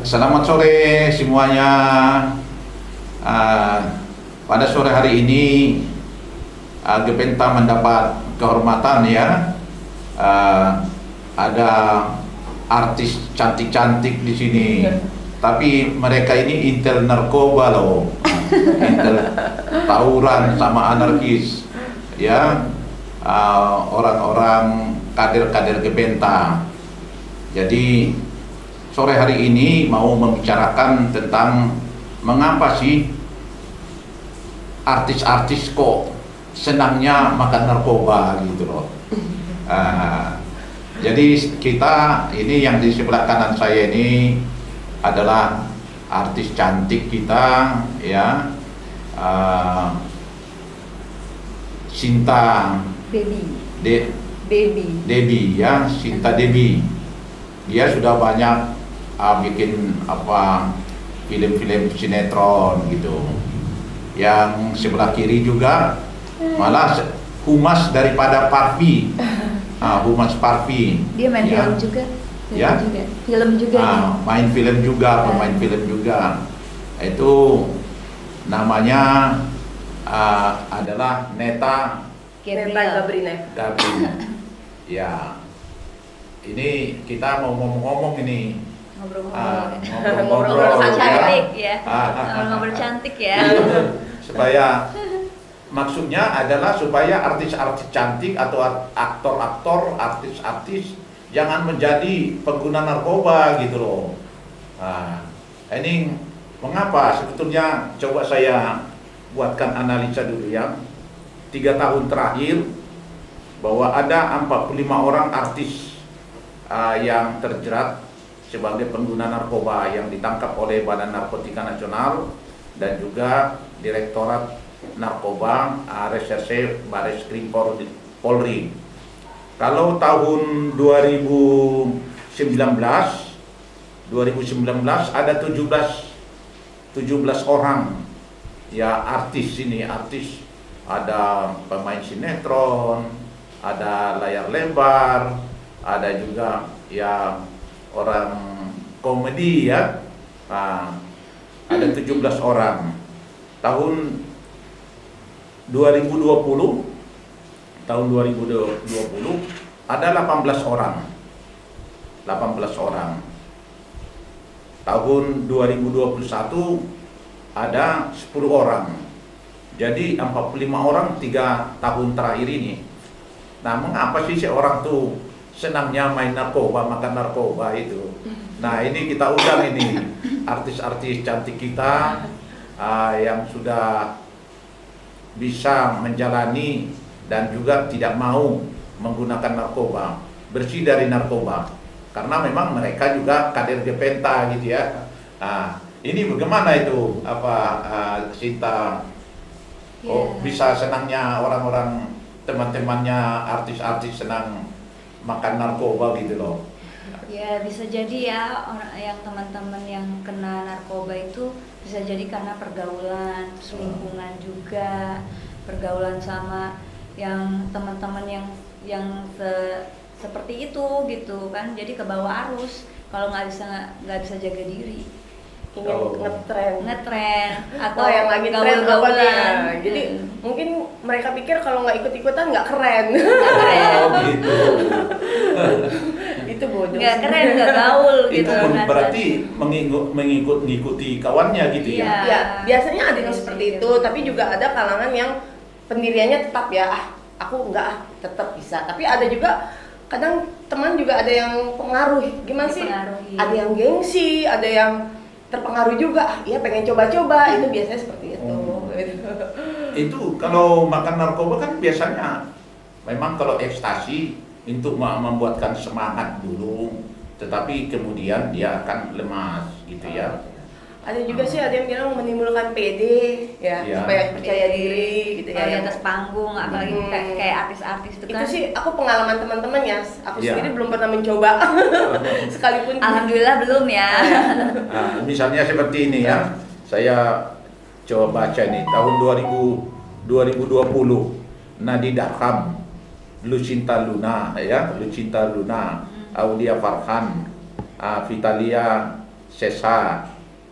Selamat sore semuanya. Pada sore hari ini Gepenta mendapat kehormatan ya. Ada artis cantik-cantik di sini. Tapi mereka ini intel narkoba loh. Intel tawuran sama anarkis. Ya. Orang-orang kader-kader Gepenta. Jadi sore hari ini mau membicarakan tentang mengapa sih artis-artis kok senangnya makan narkoba gitu loh. Jadi kita ini yang di sebelah kanan saya ini adalah artis cantik kita ya, Sinta Debbie ya, Sinta Debbie. Dia sudah banyak bikin film-film sinetron gitu. Yang sebelah kiri juga malah humas daripada Parvi, humas Parvi. Dia main ya. film juga. Ya? Film juga. Main film juga, pemain film juga. Itu namanya adalah Neta Gabriel. Ya. Ini kita mau ngomong-ngomong ini. Ngobrol cantik ya. Ngobrol cantik ya. Supaya maksudnya adalah supaya artis-artis cantik atau aktor-aktor, artis-artis jangan menjadi pengguna narkoba gitu loh. Ini mengapa sebetulnya, coba saya buatkan analisa dulu ya. 3 tahun terakhir bahwa ada 45 orang artis yang terjerat sebagai pengguna narkoba yang ditangkap oleh Badan Narkotika Nasional dan juga Direktorat Narkoba Reserse Bareskrim Polri. Kalau tahun 2019 ada 17 orang ya artis ini, artis, ada pemain sinetron, ada layar lebar, ada juga ya orang komedi ya. Ada 17 orang. Tahun 2020 ada 18 orang. 18 orang. Tahun 2021 ada 10 orang. Jadi 45 orang 3 tahun terakhir ini. Nah, mengapa sih seorang tuh senangnya main narkoba, makan narkoba itu? Nah, ini kita undang ini artis-artis cantik kita yang sudah bisa menjalani dan juga tidak mau menggunakan narkoba, bersih dari narkoba, karena memang mereka juga kader Gepenta gitu ya. Ini bagaimana itu Sinta? Bisa senangnya orang-orang teman-temannya artis-artis senang makan narkoba gitu loh. Ya bisa jadi ya, orang yang teman-teman yang kena narkoba itu bisa jadi karena pergaulan, lingkungan juga, pergaulan sama yang teman-teman yang seperti itu gitu kan, jadi ke bawah arus kalau nggak bisa jaga diri. Ingin ngetren atau yang lagi tren apa nih? Jadi mungkin mereka pikir kalau nggak ikut-ikutan nggak keren. Gitu. Itu bodoh. Nggak keren, nggak gaul gitu. Itu berarti mengikuti kawannya gitu ya? Ya, biasanya ada yang seperti itu, tapi juga ada kalangan yang pendiriannya tetap ya, aku nggak tetap bisa. Tapi ada juga kadang teman juga ada yang pengaruh. Gimana sih? Ada yang gengsi, ada yang terpengaruh juga, ya pengen coba-coba, itu biasanya seperti itu. Itu kalau makan narkoba kan biasanya memang kalau ekstasi untuk membuatkan semangat dulu, tetapi kemudian dia akan lemas gitu ya. Ada juga sih, ada yang bilang menimbulkan PD ya, supaya percaya diri gitu ya. Di atas panggung, apalagi kayak artis-artis itu kan. Itu sih aku pengalaman teman-teman ya, aku sendiri belum pernah mencoba. Sekalipun Alhamdulillah belum ya. Misalnya seperti ini ya, saya coba baca nih tahun 2020 Nadida Kham, Lucinta Luna ya, Lucinta Luna, Aulia Farhan, Vitalia Sesa,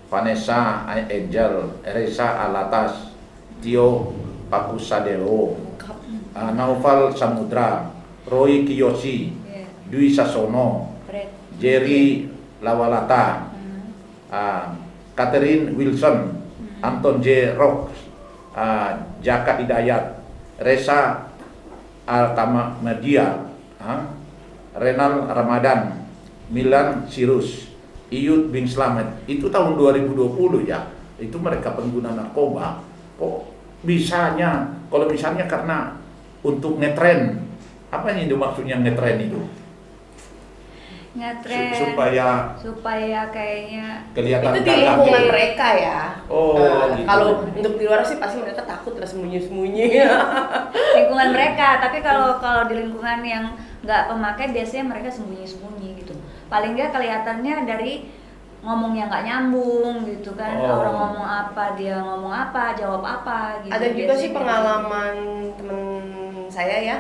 Vanessa Angel, Reza Alatas, Tio Pakusadeo, Naufal Samudra, Roy Kiyoshi, Dwi Sasono, Jerry Lawalata, Catherine Wilson, Anton J. Rock, Jaka Hidayat, Reza Alkamadia, Renal Ramadan, Milan Sirus, Iyut bin Slamet. Itu tahun 2020 ya. Itu mereka pengguna narkoba. Kok bisanya? Kalau misalnya karena untuk ngetren, apa yang itu maksudnya ngetren itu? Ngetren supaya kayaknya kelihatan itu di lingkungan mereka ya. Gitu. Kalau untuk di luar sih pasti mereka takut lah sembunyi-sembunyi. Lingkungan mereka, tapi kalau di lingkungan yang nggak pemakai biasanya mereka sembunyi-sembunyi gitu. Paling nggak kelihatannya dari ngomongnya nggak nyambung gitu kan. Orang ngomong apa, dia ngomong apa, jawab apa gitu. Ada juga sih pengalaman temen saya ya,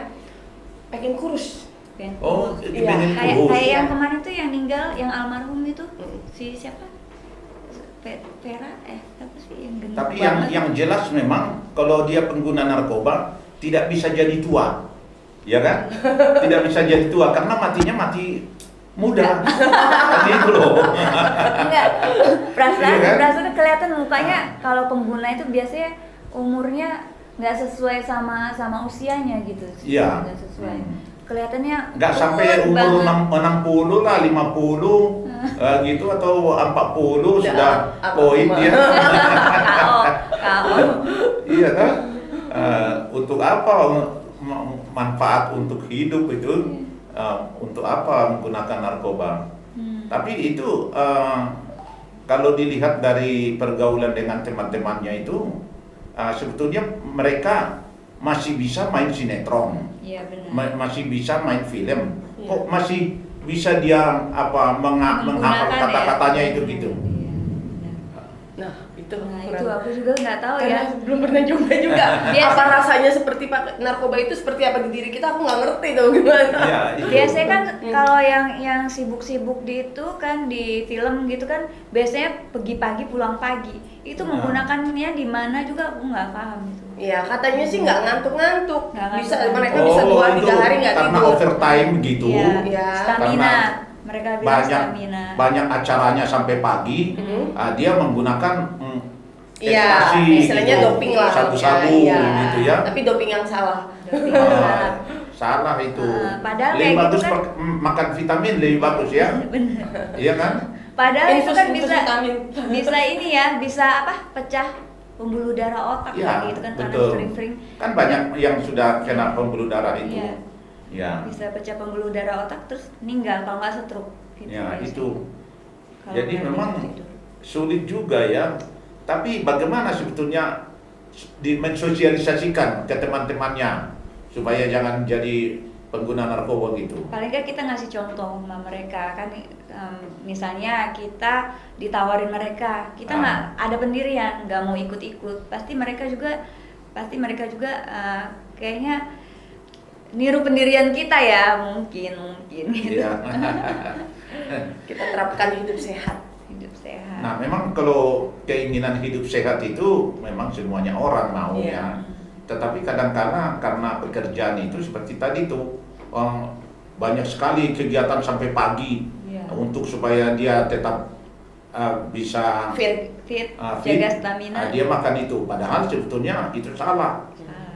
pengen kurus. Pengen kayak kurus. yang kemarin tuh yang meninggal, yang almarhum itu si siapa? Vera, apa sih yang gendut Tapi banget. yang jelas memang kalau dia pengguna narkoba tidak bisa jadi tua, ya kan? Tidak bisa jadi tua karena matinya mati muda. Gitu loh. Enggak, perasaan Iya kan? kelihatan mukanya kalau pengguna itu biasanya umurnya nggak sesuai sama usianya gitu. Iya. Nggak sesuai. Kelihatannya Nggak sampai umur 60 lah, 50 gitu atau 40 sudah poin dia. KO. Iya kan? Untuk apa manfaat untuk hidup itu? Untuk apa menggunakan narkoba? Tapi itu kalau dilihat dari pergaulan dengan teman-temannya itu sebetulnya mereka masih bisa main sinetron. Iya benar. Masih bisa main film. Iya. Kok masih bisa dia menghafal kata-katanya itu gitu. Iya, benar. Nah itu aku juga nggak tahu karena ya. belum pernah coba juga. Biasa. Apa rasanya seperti narkoba itu seperti apa di diri kita, aku nggak ngerti tuh gimana. Ya, itu. Biasanya kan kalau yang sibuk-sibuk di itu kan di film gitu kan biasanya pergi pagi pulang pagi. Itu menggunakannya di mana juga aku nggak paham itu. Iya katanya sih nggak ngantuk-ngantuk. Bisa mereka Oh, bisa 2-3 itu hari nggak karena tidur. overtime gitu. Iya. Stamina. Karena Mereka bilang stamina. banyak acaranya sampai pagi. Dia menggunakan Iya, ekstasi istilahnya gitu, doping lah. sabu-sabu Iya. gitu ya. Tapi doping yang salah. Salah itu. Padahal lebih kayak bagus gitu kan. makan vitamin lebih bagus ya. Bener. Iya kan? Padahal itu kan Infus bisa vitamin. bisa ini ya, bisa apa? Pecah pembuluh darah otak Ya, gitu kan karena betul. sering-sering. Kan banyak yang sudah kena pembuluh darah itu. Iya. Ya. Bisa pecah pembuluh darah otak terus meninggal kalau nggak stroke gitu. Ya, biasanya. itu. Kalau Jadi nggak memang tidur. sulit juga ya. Tapi bagaimana sebetulnya mensosialisasikan ke teman-temannya supaya jangan jadi pengguna narkoba gitu. Paling nggak kita ngasih contoh sama mereka kan, misalnya kita ditawarin mereka, kita nggak ada pendirian, nggak mau ikut-ikut, pasti mereka juga kayaknya niru pendirian kita ya, mungkin gitu. Iya. Kita terapkan hidup sehat. Hidup sehat. Nah, memang kalau keinginan hidup sehat itu memang semuanya orang mau ya. Tetapi kadang-kadang karena pekerjaan itu seperti tadi tuh banyak sekali kegiatan sampai pagi untuk supaya dia tetap bisa fit, jaga stamina. Dia makan itu, padahal sebetulnya itu salah.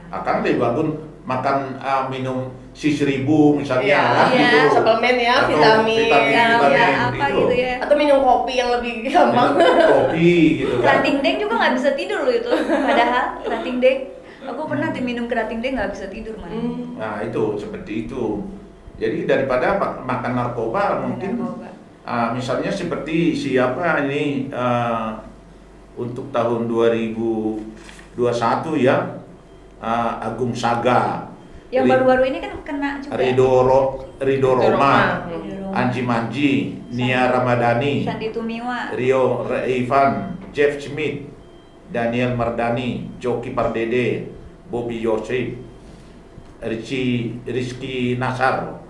Akan lebih bagus makan minum C1000 misalnya, Iya, suplemen ya, atau vitamin apa itu. gitu ya. Atau minum kopi yang lebih gampang. Kopi gitu kan. Kerating deng juga nggak bisa tidur loh itu, padahal kerating deng. Aku pernah minum kerating deng nggak bisa tidur man. Nah itu seperti itu. Jadi daripada makan narkoba mungkin misalnya seperti siapa ini untuk tahun 2021 ya, Agung Saga. Yang baru-baru ini kan kena juga. Rido Roma, Anji Manji, Nia Ramadhani, Sandi Tumiwa, Rio Ivan, Jeff Smith, Daniel Mardani, Joki Pardede, Bobby Yosef, Rizky Nasar.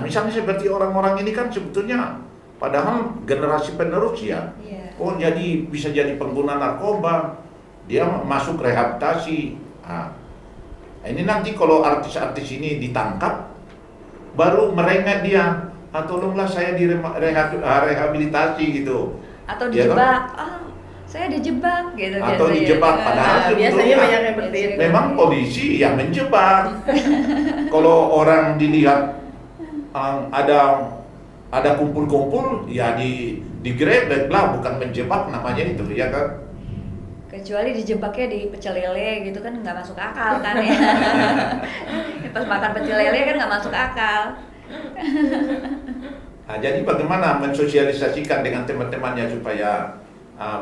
Misalnya seperti orang-orang ini kan sebetulnya Padahal generasi penerus ya. Iya. Oh jadi bisa jadi pengguna narkoba, dia masuk rehabilitasi. Nah, ini nanti kalau artis-artis ini ditangkap, baru merengek dia, tolonglah saya direhabilitasi gitu. Atau Ya dijebak, saya dijebak gitu. Atau biasanya. dijebak, padahal biasanya sebetulnya banyak yang seperti itu. memang polisi yang menjebak. Kalau orang dilihat ada kumpul-kumpul, ya digrebek lah, bukan menjebak namanya itu, ya kan? Kecuali dijebaknya di pecel lele gitu kan nggak masuk akal kan ya. Pas makan pecel lele kan nggak masuk akal. Nah, jadi bagaimana mensosialisasikan dengan teman-temannya supaya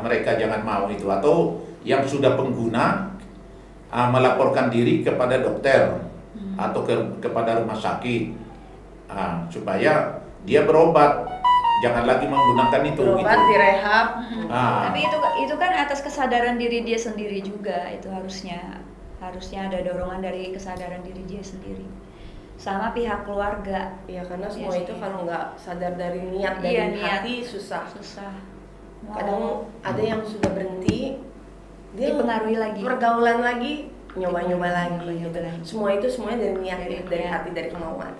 mereka jangan mau itu, atau yang sudah pengguna melaporkan diri kepada dokter atau kepada rumah sakit supaya dia berobat, jangan lagi menggunakan itu. Berobat, gitu. direhab. Tapi itu kan atas kesadaran diri dia sendiri juga, itu harusnya ada dorongan dari kesadaran diri dia sendiri sama pihak keluarga. Iya, karena semua Iya itu sih. kalau nggak sadar dari niat, dari Iya, niat. hati susah. Mau Kadang ada yang sudah berhenti, dia dipengaruhi lagi. pergaulan lagi, nyoba-nyoba lagi. Nyoba-nyoba Gitu. lagi. Semua itu semuanya dari niat, Dari dari niat. hati, dari kemauan.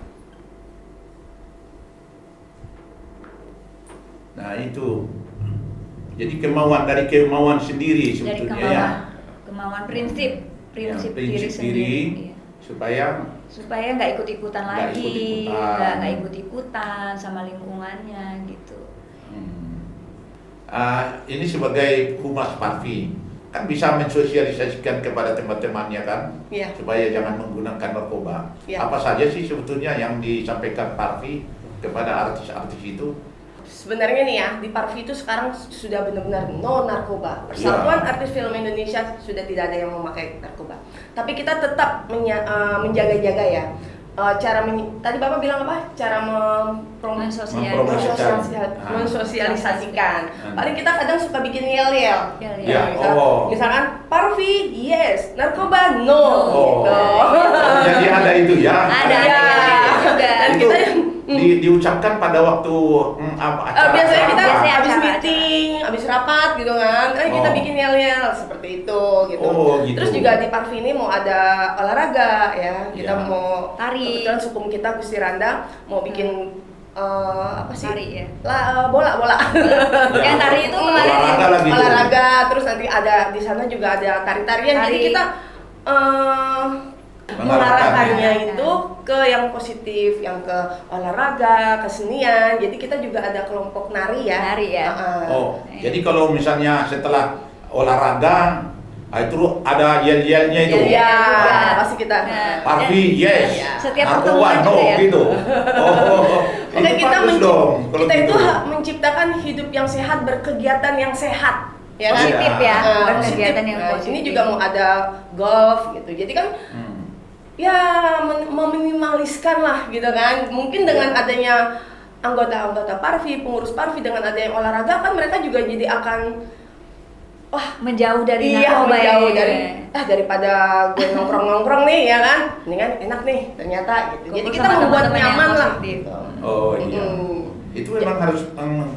Nah itu, jadi dari kemauan sendiri Dari sebetulnya ya. kemauan prinsip Ya, diri prinsip sendiri. diri Iya. supaya Nggak ikut-ikutan Nggak lagi, ikut-ikutan. nggak ikut-ikutan sama lingkungannya gitu. ini sebagai humas Parvi kan bisa mensosialisasikan kepada teman-temannya kan, Iya. supaya jangan menggunakan narkoba. Iya. Apa saja sih sebetulnya yang disampaikan Parvi kepada artis-artis itu? Sebenarnya nih ya, di Parvi itu sekarang sudah benar-benar no narkoba. Persatuan Iya. Artis Film Indonesia sudah tidak ada yang memakai narkoba. Tapi kita tetap menjaga-jaga ya. Tadi Bapak bilang apa? Cara mensosialisasikan. Paling kita kadang suka bikin yel-yel. Ya, Misalkan Parvi yes, narkoba no. Oh. Gitu. Jadi ada itu ya. Ada Ya. juga. Dan Itu kita diucapkan pada waktu acara. biasanya kita Biasanya habis acara. meeting, habis rapat gitu kan, kita Oh. bikin yel-yel seperti itu gitu. Oh, gitu. Terus juga di Parvi ini mau ada olahraga ya, kita Ya. mau Tari. kebetulan sukum kita Gusti Randa mau bikin apa sih? Tari ya. Bola. Yang tari itu kemarin Olahraga lagi tuh. Olahraga, terus nanti ada di sana juga ada tari-tarian. Jadi Tari. kita mengarahkannya itu ke yang positif, yang ke olahraga, kesenian. Jadi kita juga ada kelompok nari ya. Nari ya. Oh, jadi kalau misalnya setelah olahraga itu ada yel-yelnya itu. Iya, juga. pasti kita. Nah, Parvi yes, Iya. Setiap narkoba pertemuan no juga ya. gitu. Oke, Itu kita bagus dong. Kalau kita itu gitu. menciptakan hidup yang sehat, berkegiatan yang sehat. Ya kan? Positif ya, Positif. berkegiatan yang Nah, positif. Ini juga mau ada golf gitu. Jadi kan ya meminimaliskan lah gitu kan. Mungkin dengan adanya anggota-anggota Parvi, pengurus Parvi, dengan adanya olahraga kan mereka juga jadi akan menjauh dari iya, narkoba menjauh ya. dari daripada gue nongkrong nih ya kan. Ini kan enak nih ternyata gitu. Jadi Kumpul kita sama membuat teman-teman yang nyaman lah. positif. Oh iya. Mm-mm. Itu memang harus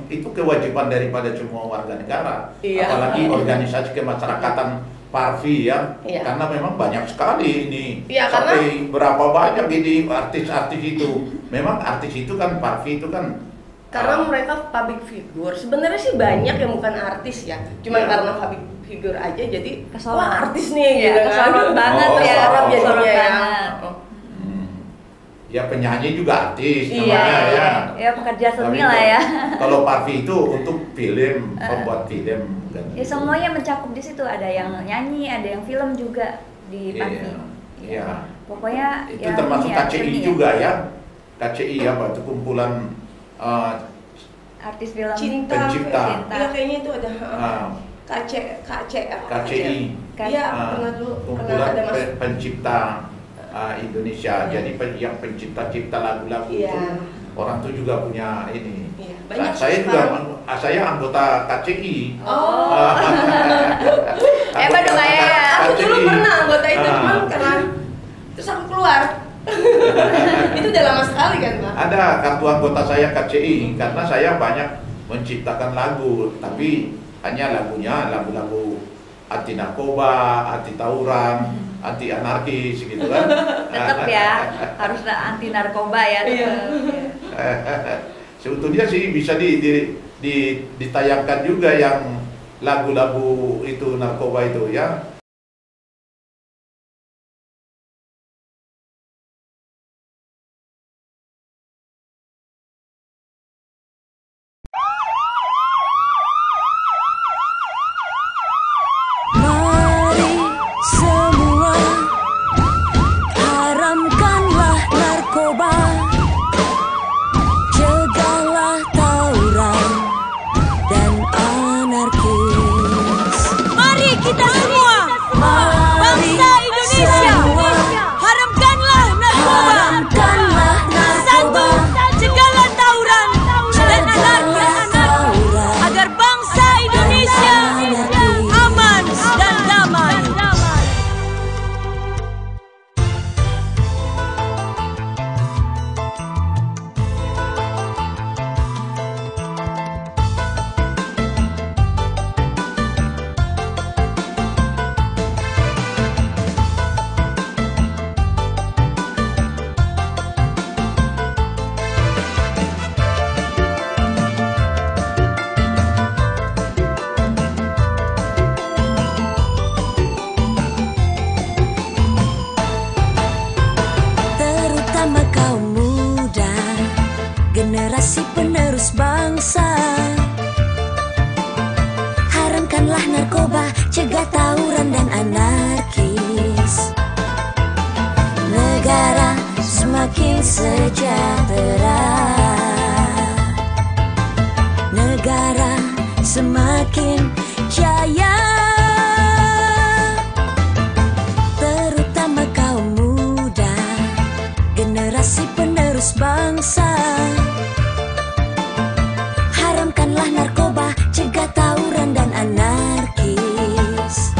itu kewajiban daripada semua warga negara. Iya. Apalagi organisasi kemasyarakatan Parvi ya. Iya. Karena memang banyak sekali ini. Iya, Sampai berapa banyak ini artis-artis itu. Memang artis itu kan Parvi itu kan Karena mereka public figure, sebenarnya sih banyak yang bukan artis ya, cuman Iya. karena public figure aja jadi Kesorot. wah artis nih Iya, gitu kan. kesorot banget Oh, ya. Kesorot jadinya Kesorot ya. banget. ya penyanyi juga artis Iya, namanya ya. ya pekerja seni Tapi lah ya. Kalau Parvi itu untuk film, pembuat film. Dan Ya semuanya mencakup di situ, ada yang nyanyi, ada yang film juga di Iya, Parvi. iya. Pokoknya Itu ya termasuk ini ya, KCI seni ya. juga ya. KCI apa itu kumpulan Artis film Pencipta. Iya kayaknya itu ada KCI. Iya Ah. pernah dulu pernah Kumpulan ada mas. pencipta Indonesia. Jadi yang pencipta-cipta lagu-lagu Iya. itu orang tuh juga punya ini. Iya, Nah, banyak saya juga sekarang. saya anggota KCI. Oh. Hebat dong, Anggota ya. Aku dulu KCI. pernah anggota itu Ah. cuman karena terus aku keluar. Itu itu udah lama sekali kan Pak? Ada kartu anggota saya KCI karena saya banyak menciptakan lagu, tapi hanya lagunya lagu-lagu anti narkoba, anti tawuran, anti anarkis gitu kan. Tetap ya, harus anti narkoba ya. Sebetulnya sih bisa ditayangkan juga yang lagu-lagu itu narkoba itu ya. Generasi penerus bangsa, haramkanlah narkoba, cegah tawuran dan anarkis. Negara semakin sejahtera, negara semakin jaya. Terutama kaum muda, generasi penerus bangsa, haramkanlah narkoba, cegah tawuran dan anarkis.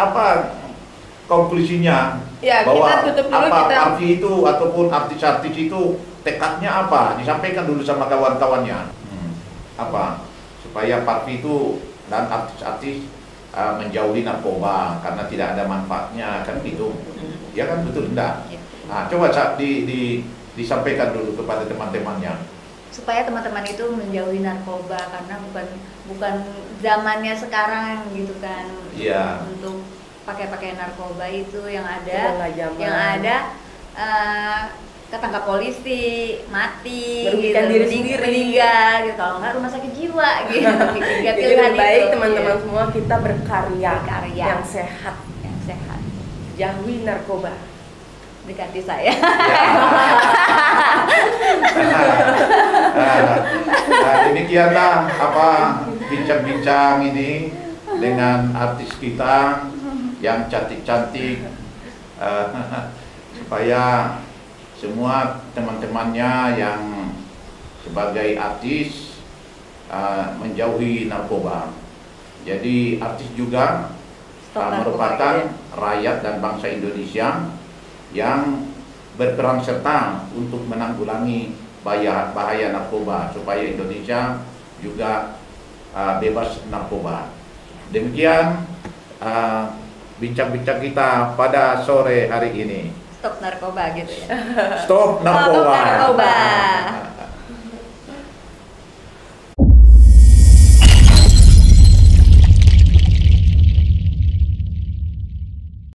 apa konklusinya Ya, bahwa kita tutup dulu, apa kita- Parvi itu ataupun artis-artis itu tekadnya apa? Disampaikan dulu sama kawan-kawannya. Apa? Supaya Parvi itu dan artis-artis menjauhi narkoba karena tidak ada manfaatnya, kan gitu. Ya kan, betul enggak? Ya. Nah, coba disampaikan dulu kepada teman-temannya. Supaya teman-teman itu menjauhi narkoba karena bukan zamannya sekarang gitu kan. Iya. Untuk pakai narkoba itu yang Udah ada nggak zaman. ketangkap polisi, mati, Merugikan diri sendiri. meninggal gitu. Kalau nggak rumah sakit jiwa gitu. Tiga Jadi pilihan lebih baik itu. teman-teman Iya. semua kita berkarya, Berkarya. yang sehat, Yang sehat. jauhi narkoba. Dekati saya. Demikianlah apa bincang-bincang ini dengan artis kita yang cantik-cantik, supaya semua teman-temannya yang sebagai artis menjauhi narkoba. Jadi artis juga Stop narkoba, merupakan gitu rakyat dan bangsa Indonesia yang berperan serta untuk menanggulangi bahaya narkoba supaya Indonesia juga bebas narkoba. Demikian bincang-bincang kita pada sore hari ini. Stop narkoba gitu ya. Stop narkoba. Stop narkoba.